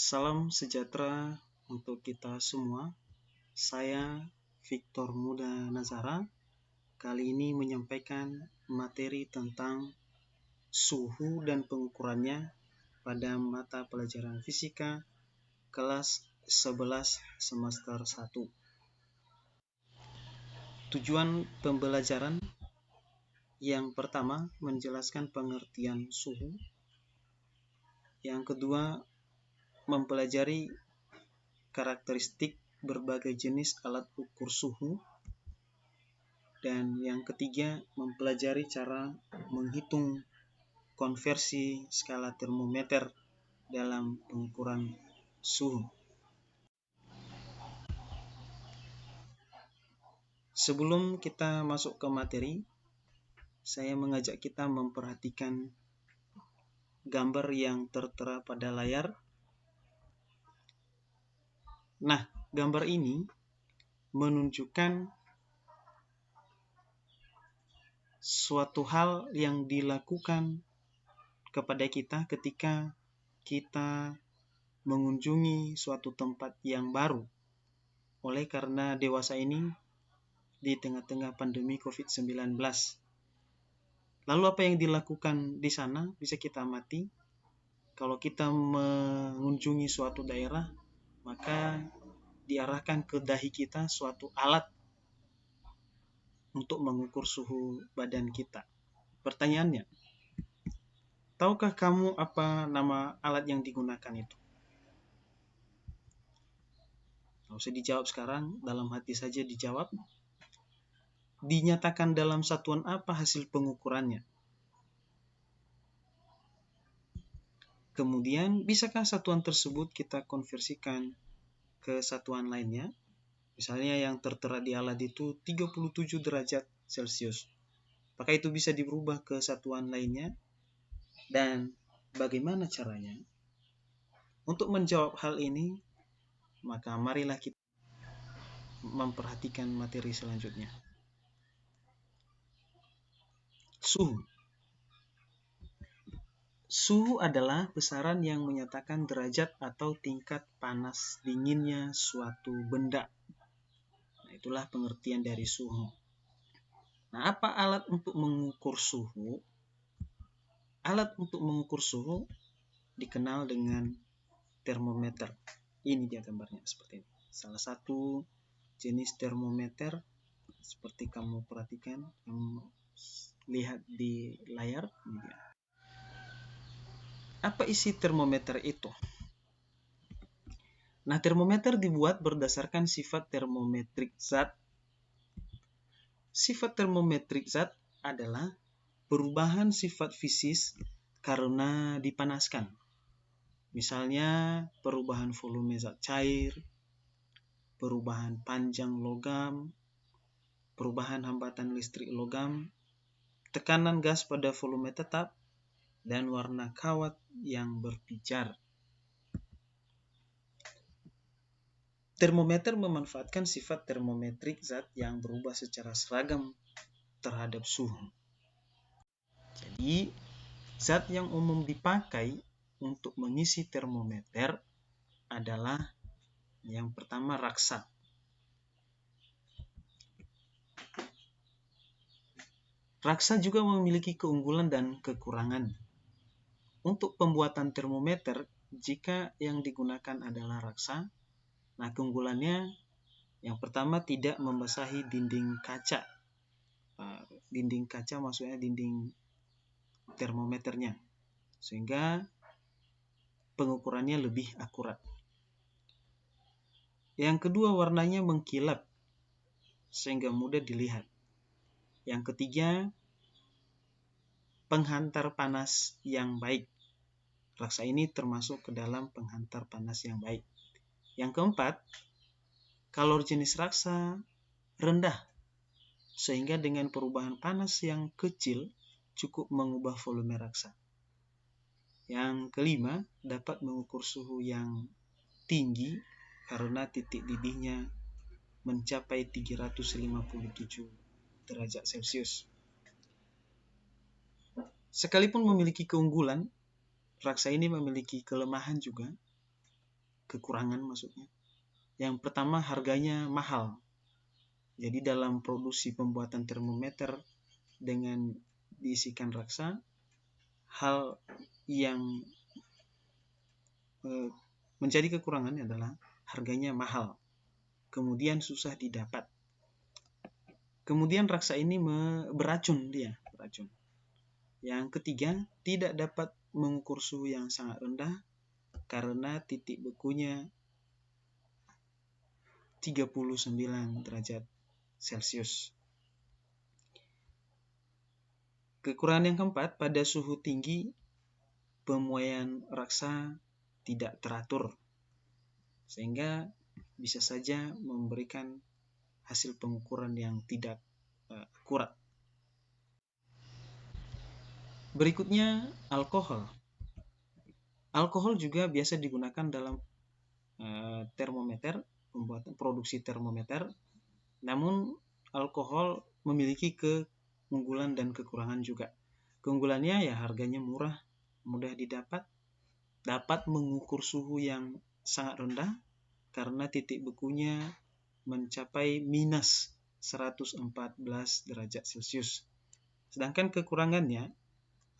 Salam sejahtera untuk kita semua. Saya Victor Muda Nazara kali ini menyampaikan materi tentang suhu dan pengukurannya pada mata pelajaran fisika kelas 11 semester 1. Tujuan pembelajaran yang pertama menjelaskan pengertian suhu. Yang kedua mempelajari karakteristik berbagai jenis alat ukur suhu. Dan yang ketiga mempelajari cara menghitung konversi skala termometer dalam pengukuran suhu. Sebelum kita masuk ke materi, saya mengajak kita memperhatikan gambar yang tertera pada layar. Nah, gambar ini menunjukkan suatu hal yang dilakukan kepada kita ketika kita mengunjungi suatu tempat yang baru. Oleh karena dewasa ini di tengah-tengah pandemi COVID-19. Lalu apa yang dilakukan di sana bisa kita amati. Kalau kita mengunjungi suatu daerah, maka diarahkan ke dahi kita suatu alat untuk mengukur suhu badan kita. Pertanyaannya, tahukah kamu apa nama alat yang digunakan itu? Tidak usah dijawab sekarang, dalam hati saja dijawab. Dinyatakan dalam satuan apa hasil pengukurannya? Kemudian, bisakah satuan tersebut kita konversikan ke satuan lainnya? Misalnya yang tertera di alat itu 37 derajat Celcius. Apakah itu bisa dirubah ke satuan lainnya? Dan bagaimana caranya? Untuk menjawab hal ini, maka marilah kita memperhatikan materi selanjutnya. Suhu. Suhu adalah besaran yang menyatakan derajat atau tingkat panas dinginnya suatu benda. Nah, itulah pengertian dari suhu. Nah, apa alat untuk mengukur suhu? Alat untuk mengukur suhu dikenal dengan termometer. Ini dia gambarnya seperti ini. Salah satu jenis termometer seperti kamu perhatikan, kamu lihat di layar. Ini dia. Apa isi termometer itu? Nah, termometer dibuat berdasarkan sifat termometrik zat. Sifat termometrik zat adalah perubahan sifat fisis karena dipanaskan. Misalnya perubahan volume zat cair, perubahan panjang logam, perubahan hambatan listrik logam, tekanan gas pada volume tetap, dan warna kawat yang berpijar. Termometer memanfaatkan sifat termometrik zat yang berubah secara seragam terhadap suhu. Jadi, zat yang umum dipakai untuk mengisi termometer adalah yang pertama raksa. Raksa juga memiliki keunggulan dan kekurangan. Untuk pembuatan termometer, jika yang digunakan adalah raksa, nah keunggulannya yang pertama tidak membasahi dinding kaca. Dinding kaca maksudnya dinding termometernya, sehingga pengukurannya lebih akurat. Yang kedua, warnanya mengkilap sehingga mudah dilihat. Yang ketiga, penghantar panas yang baik. Raksa ini termasuk ke dalam penghantar panas yang baik. Yang keempat, kalor jenis raksa rendah, sehingga dengan perubahan panas yang kecil cukup mengubah volume raksa. Yang kelima, dapat mengukur suhu yang tinggi karena titik didihnya mencapai 357 derajat Celcius. Sekalipun memiliki keunggulan, raksa ini memiliki kelemahan juga. kekurangan maksudnya. Yang pertama, harganya mahal. Jadi dalam produksi pembuatan termometer dengan diisikan raksa, hal yang menjadi kekurangannya adalah harganya mahal, kemudian susah didapat. Kemudian raksa ini beracun. Yang ketiga, tidak dapat mengukur suhu yang sangat rendah karena titik bekunya 39 derajat Celcius. Kekurangan yang keempat, pada suhu tinggi pemuaian raksa tidak teratur, sehingga bisa saja memberikan hasil pengukuran yang tidak akurat. Berikutnya, alkohol. Alkohol juga biasa digunakan dalam termometer, pembuatan produksi termometer. Namun alkohol memiliki keunggulan dan kekurangan juga. Keunggulannya ya harganya murah, mudah didapat, dapat mengukur suhu yang sangat rendah karena titik bekunya mencapai minus 114 derajat Celcius. Sedangkan kekurangannya,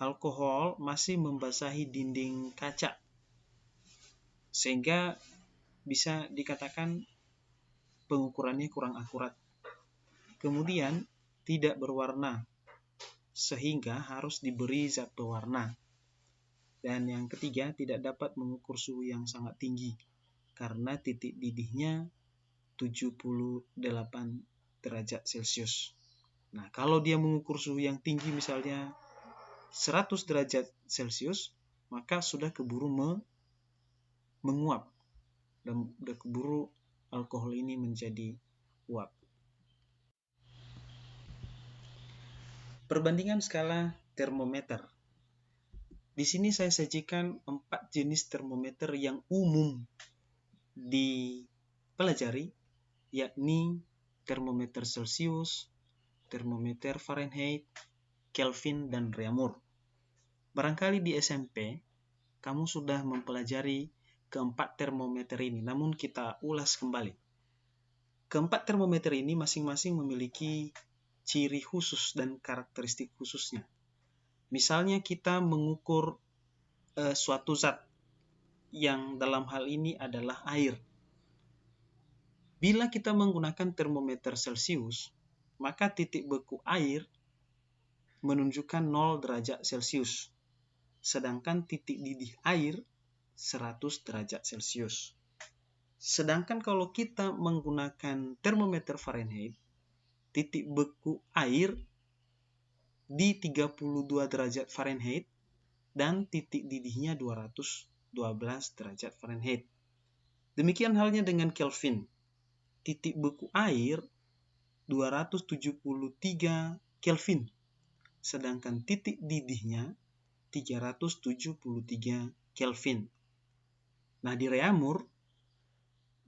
alkohol masih membasahi dinding kaca, sehingga bisa dikatakan pengukurannya kurang akurat. Kemudian tidak berwarna, sehingga harus diberi zat pewarna. Dan yang ketiga, tidak dapat mengukur suhu yang sangat tinggi, karena titik didihnya 78 derajat Celcius. Nah, kalau dia mengukur suhu yang tinggi misalnya 100 derajat Celcius, maka sudah keburu menguap, dan sudah keburu alkohol ini menjadi uap. Perbandingan skala termometer. Di sini saya sajikan 4 jenis termometer yang umum dipelajari, yakni termometer Celcius, termometer Fahrenheit, Kelvin, dan Reaumur. Barangkali di SMP kamu sudah mempelajari keempat termometer ini, namun kita ulas kembali. Keempat termometer ini masing-masing memiliki ciri khusus dan karakteristik khususnya. Misalnya kita mengukur suatu zat yang dalam hal ini adalah air. Bila kita menggunakan termometer Celcius, maka titik beku air menunjukkan 0 derajat Celcius, sedangkan titik didih air 100 derajat Celcius. Sedangkan kalau kita menggunakan termometer Fahrenheit, titik beku air di 32 derajat Fahrenheit dan titik didihnya 212 derajat Fahrenheit. Demikian halnya dengan Kelvin. Titik beku air 273 Kelvin, sedangkan titik didihnya 373 Kelvin. Nah, di Reaumur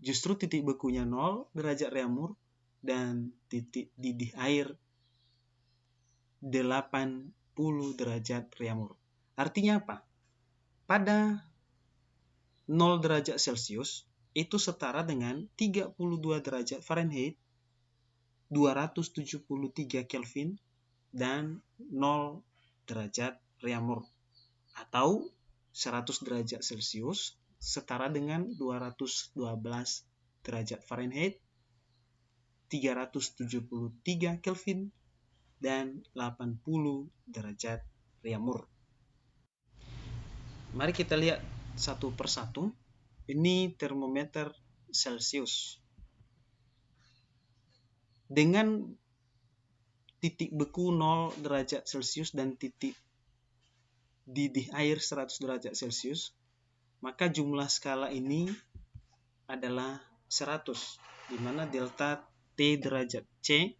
justru titik bekunya 0 derajat Reaumur dan titik didih air 80 derajat Reaumur. Artinya apa? Pada 0 derajat Celcius itu setara dengan 32 derajat Fahrenheit, 273 Kelvin, dan 0 derajat Reaumur. Atau 100 derajat Celcius setara dengan 212 derajat Fahrenheit, 373 Kelvin, dan 80 derajat Reaumur. Mari kita lihat satu persatu. Ini termometer Celcius. Dengan titik beku 0 derajat Celcius dan titik didih air 100 derajat Celcius, maka jumlah skala ini adalah 100, di mana delta T derajat C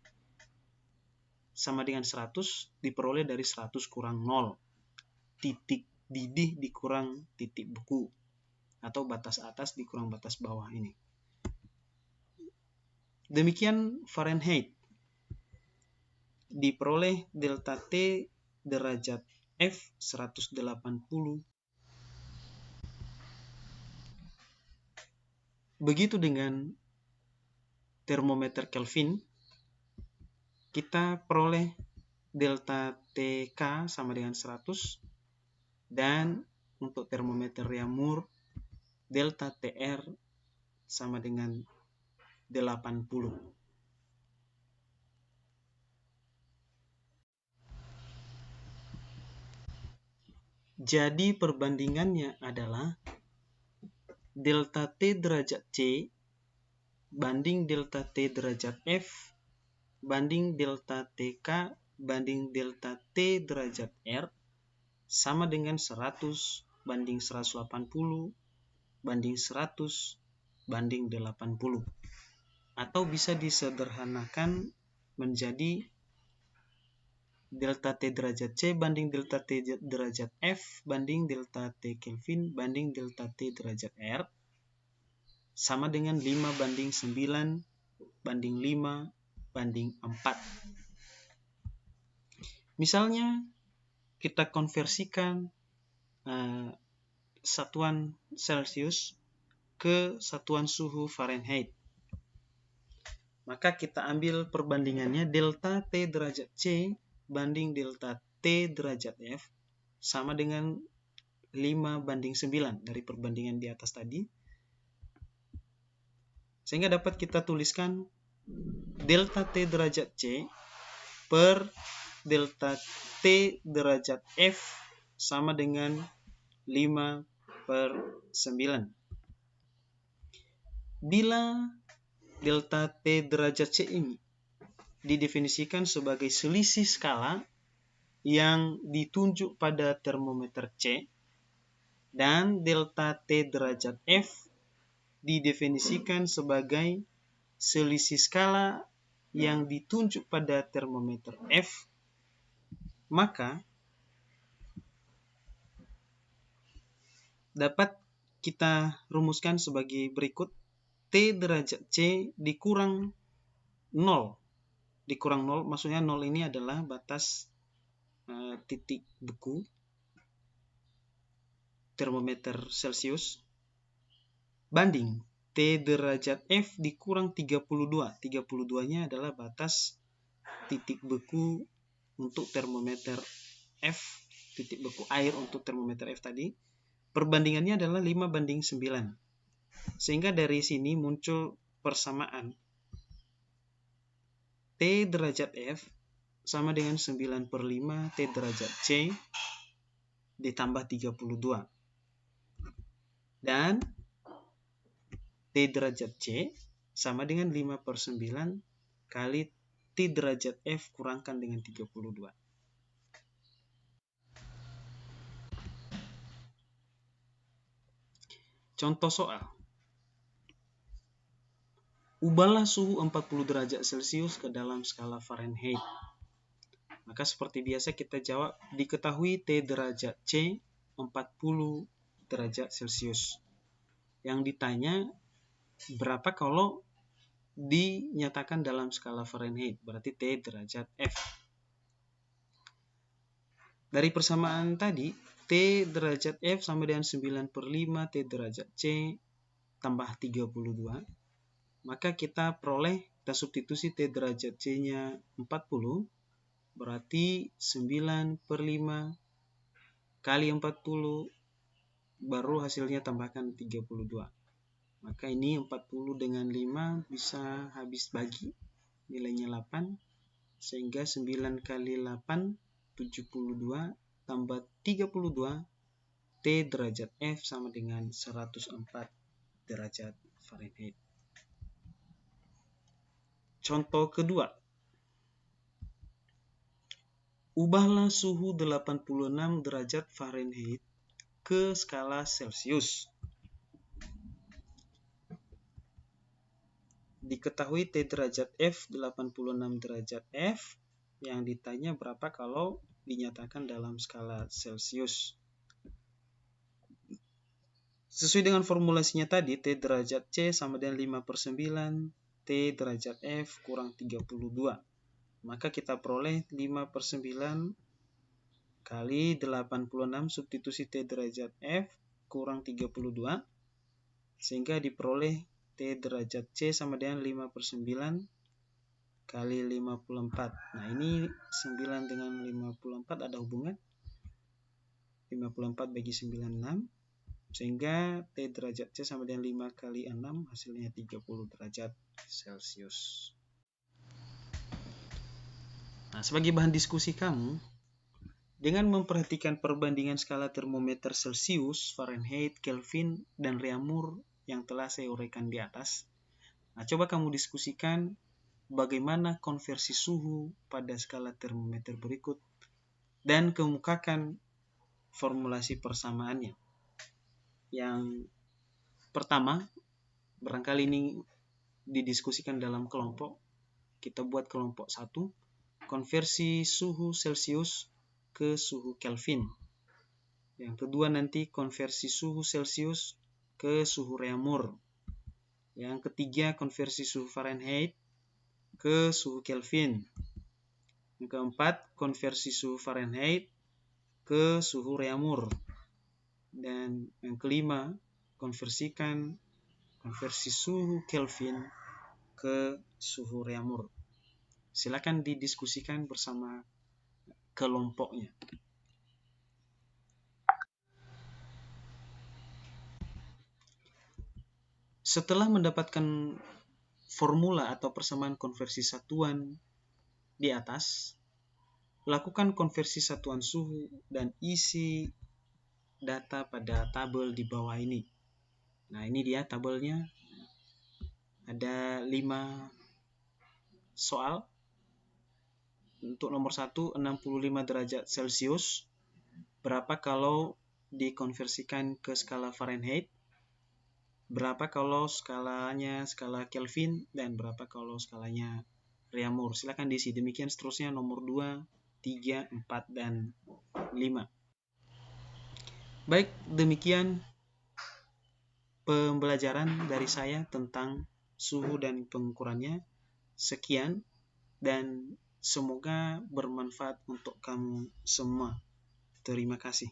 sama dengan 100 diperoleh dari 100 kurang 0. Titik didih dikurang titik beku, atau batas atas dikurang batas bawah ini. Demikian Fahrenheit. Diperoleh delta T derajat F 180 Begitu dengan termometer Kelvin, kita peroleh delta TK sama dengan 100, dan untuk termometer Raoult delta TR sama dengan 80. Jadi perbandingannya adalah delta T derajat C banding delta T derajat F banding delta TK banding delta T derajat R sama dengan 100 banding 180 banding 100 banding 80. Atau bisa disederhanakan menjadi delta T derajat C banding delta T derajat F banding delta T Kelvin banding delta T derajat R sama dengan 5 banding 9 banding 5 banding 4. Misalnya kita konversikan satuan Celcius ke satuan suhu Fahrenheit. Maka kita ambil perbandingannya delta T derajat C banding delta T derajat F sama dengan 5 banding 9 dari perbandingan di atas tadi. Sehingga dapat kita tuliskan delta T derajat C per delta T derajat F sama dengan 5 per 9. Bila delta T derajat C ini didefinisikan sebagai selisih skala yang ditunjuk pada termometer C, dan delta T derajat F didefinisikan sebagai selisih skala yang ditunjuk pada termometer F, maka dapat kita rumuskan sebagai berikut. T derajat C dikurang 0. Dikurang 0, maksudnya 0 ini adalah batas titik beku termometer Celcius, banding T derajat F dikurang 32. 32-nya adalah batas titik beku untuk termometer F, titik beku air untuk termometer F tadi. Perbandingannya adalah 5 banding 9. Sehingga dari sini muncul persamaan T derajat F sama dengan 9 per 5 T derajat C ditambah 32. Dan T derajat C sama dengan 5 per 9 kali T derajat F kurangkan dengan 32. Contoh soal. Ubahlah suhu 40 derajat Celcius ke dalam skala Fahrenheit. Maka seperti biasa kita jawab, diketahui T derajat C 40 derajat Celcius. Yang ditanya berapa kalau dinyatakan dalam skala Fahrenheit, berarti T derajat F. Dari persamaan tadi, T derajat F sama dengan 9 per 5 T derajat C tambah 32. Maka kita peroleh, kita substitusi T derajat C-nya 40, berarti 9 per 5 kali 40, baru hasilnya tambahkan 32. Maka ini 40 dengan 5 bisa habis bagi, nilainya 8, sehingga 9 kali 8, 72, tambah 32, T derajat F sama dengan 104 derajat Fahrenheit. Contoh kedua. Ubahlah suhu 86 derajat Fahrenheit ke skala Celcius. Diketahui T derajat F 86 derajat F, yang ditanya berapa kalau dinyatakan dalam skala Celcius. Sesuai dengan formulasinya tadi, T derajat C sama dengan 5 per 9 T derajat F kurang 32. Maka kita peroleh 5 per 9 kali 86 substitusi T derajat F kurang 32, sehingga diperoleh T T derajat C sama dengan 5/9 kali 54. Nah, ini 9 dengan 54 ada hubungan. 54 bagi 9, 6. Sehingga T derajat C sama dengan 5 kali 6, hasilnya 30 derajat Celcius. Nah, sebagai bahan diskusi kamu, dengan memperhatikan perbandingan skala termometer Celcius, Fahrenheit, Kelvin, dan Reaumur yang telah saya uraikan di atas, nah, coba kamu diskusikan bagaimana konversi suhu pada skala termometer berikut dan kemukakan formulasi persamaannya. Yang pertama, barangkali ini didiskusikan dalam kelompok. Kita buat kelompok 1, konversi suhu Celcius ke suhu Kelvin. Yang kedua nanti konversi suhu Celcius ke suhu Reaumur. Yang ketiga konversi suhu Fahrenheit ke suhu Kelvin. Yang keempat konversi suhu Fahrenheit ke suhu Reaumur. Dan yang kelima, konversikan konversi suhu Kelvin ke suhu Reaumur. Silakan didiskusikan bersama kelompoknya. Setelah mendapatkan formula atau persamaan konversi satuan di atas, lakukan konversi satuan suhu dan isi data pada tabel di bawah ini. Nah, ini dia tabelnya. Ada 5 soal. Untuk nomor 1, 65 derajat Celcius. Berapa kalau dikonversikan ke skala Fahrenheit? Berapa kalau skalanya skala Kelvin? Dan berapa kalau skalanya Reaumur? Silakan diisi. Demikian seterusnya nomor 2, 3, 4, dan 5. Baik, demikian pembelajaran dari saya tentang suhu dan pengukurannya. Sekian, dan semoga bermanfaat untuk kamu semua. Terima kasih.